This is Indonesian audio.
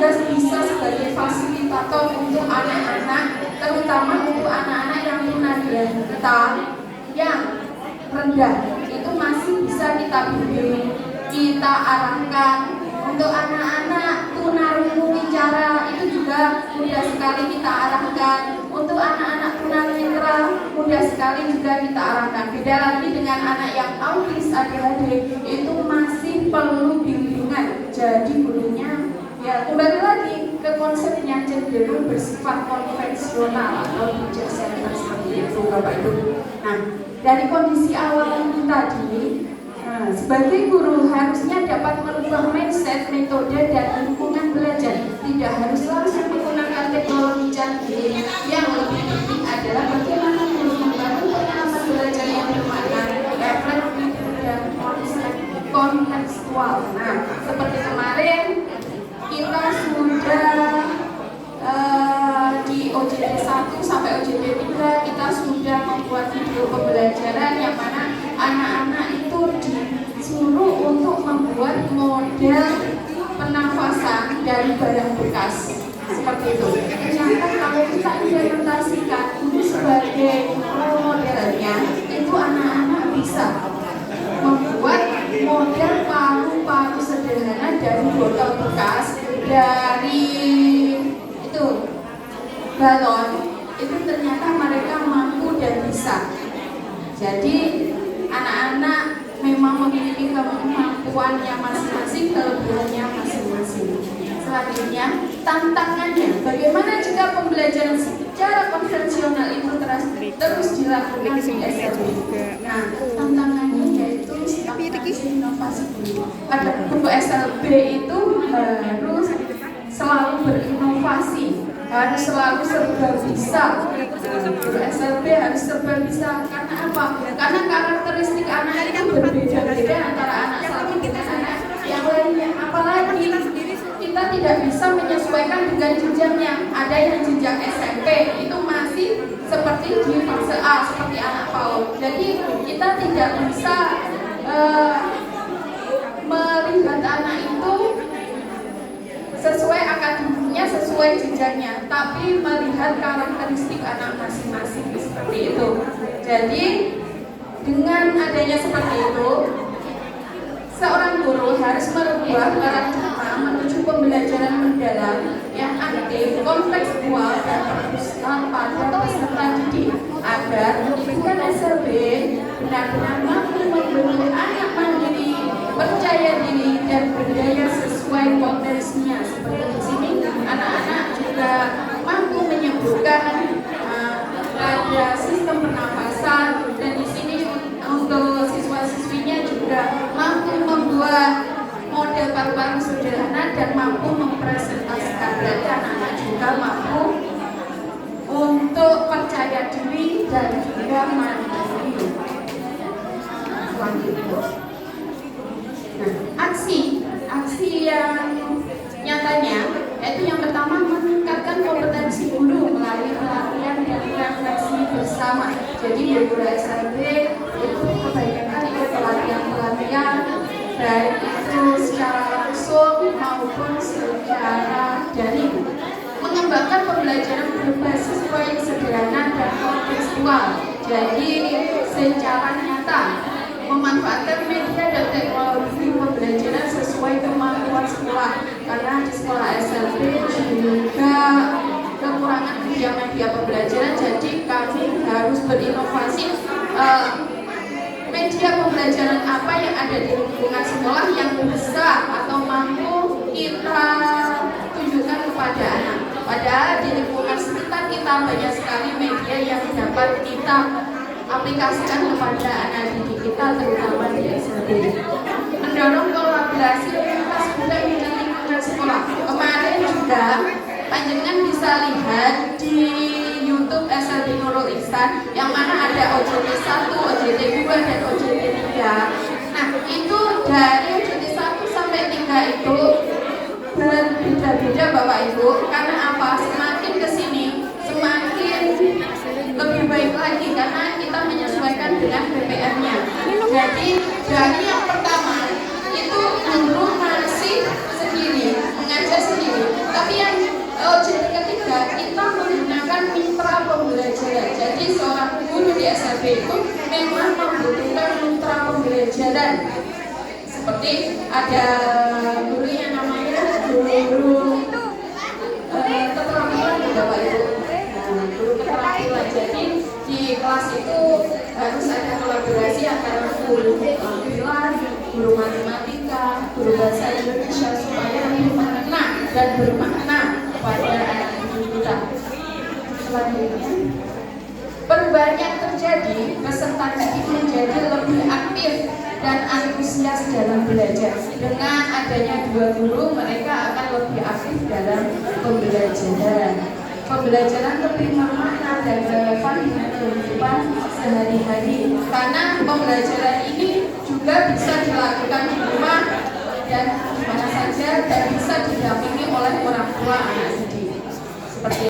juga bisa sebagai fasilitator untuk anak-anak, terutama untuk anak-anak yang tunanetra yang rendah. Itu masih bisa kita bimbing, kita arahkan. Untuk anak-anak tunarungu bicara itu juga mudah sekali kita arahkan. Untuk anak-anak tunanetra mudah sekali juga kita arahkan. Beda lagi dengan anak yang autis ADHD, itu masih perlu bimbingan. Jadi gurunya ya kembali lagi ke konsepnya cenderung bersifat konvensional atau teacher center seperti itu Bapak Ibu. Nah, dari kondisi awal itu tadi, sebagai guru harusnya dapat merubah mindset, metode, dan lingkungan belajar. Tidak harus langsung menggunakan teknologi canggih. Yang lebih penting adalah bagaimana guru membangun pengalaman belajar yang bermakna, efektif, dan kontekstual. Nah, seperti kemarin kita sudah di OJT 1 sampai OJT 3 kita sudah membuat video pembelajaran yang mana anak-anak itu disuruh untuk membuat model pernafasan dari barang bekas seperti itu. Ternyata kalau kita implementasikan ini sebagai role modelnya, itu anak-anak bisa membuat model paru-paru sederhana dari botol bekas, dari itu balon, itu ternyata mereka mampu dan bisa. Jadi anak-anak memang memiliki kemampuannya masing-masing, kelebihannya masing-masing. Selanjutnya, tantangannya, bagaimana jika pembelajaran secara konvensional itu terus dilakukan di SLB? Nah, tantangannya yaitu inovasi. Pada guru SLB itu harus selalu berinovasi, harus selalu serba bisa. Guru SLB harus serba bisa. Karena apa? Karena karakteristik anak itu berbeda-beda antara anak satu dengan anak yang lainnya. Apalagi kita tidak bisa menyesuaikan dengan jenjangnya. Ada yang jenjang SMP itu masih seperti di fase A, seperti anak PAUD. Jadi kita tidak bisa melihat anak itu sesuai akademiknya, sesuai jenjangnya, tapi melihat karakteristik anak masing-masing seperti itu. Jadi dengan adanya seperti itu, seorang guru harus merubah paradigma menuju pembelajaran mendalam yang aktif, kontekstual, dan berpusat pada peserta didik agar lingkungan SLB benar-benar mampu membentuk anak mandiri, percaya diri, dan berdaya sesuai potensinya. Seperti di sini, anak-anak juga mampu menyembuhkan pada sistem pernapasan, dan di sini untuk siswa-siswinya juga mampu membuat model paru-paru sederhana dan mampu mempresentasikan. Berarti anak-anak juga mampu untuk percaya diri dan juga mandiri. Nah, aksi yang nyatanya yaitu yang pertama meningkatkan kompetensi guru melalui pelatihan dan refleksi bersama. Jadi guru SLB itu kebanyakan ikut pelatihan baik itu secara langsung maupun secara daring. Mengembangkan pembelajaran berbasis proyek sederhana dan kontekstual. Jadi secara nyata memanfaatkan media dan teknologi pembelajaran sesuai kemampuan sekolah. Karena di sekolah SLB juga kekurangan media pembelajaran, jadi kami harus berinovasi media pembelajaran apa yang ada di lingkungan sekolah yang bisa atau mampu kita tunjukkan kepada anak. Padahal di lingkungan sekitar kita banyak sekali media yang dapat kita aplikasikan kepada anak didik kita, terutama di SLB. Mendorong kolaborasi lintas budaya dan lingkungan sekolah. Kemarin juga panjenengan bisa lihat di YouTube SLB Nurul Ihsan yang mana ada OJT 1, OJT 2, dan OJT 3. Nah, itu dari OJT 1 sampai 3 itu berbeda-beda Bapak Ibu. Karena apa? Semakin kesini semakin lebih baik lagi karena kita menyesuaikan dengan BPM-nya. Jadi dari yang pertama itu guru masih sendiri, mengajar sendiri. seperti ada gurunya namanya guru keterampilan gitu Bapak Ibu. Nah, guru keterampilan, jadi di kelas itu harus ada kolaborasi antara guru keterampilan, guru matematika, guru bahasa Indonesia supaya lebih mengena dan bermakna pada anak didik kita. Selanjutnya, perubahan yang terjadi, peserta didik menjadi lebih aktif dan antusias dalam belajar. Dengan adanya 2 guru, mereka akan lebih aktif dalam pembelajaran. Pembelajaran lebih bermakna dan relevan dengan kehidupan sehari-hari. Karena pembelajaran ini juga bisa dilakukan di rumah dan di mana saja dan bisa didampingi oleh orang tua anak didik. Seperti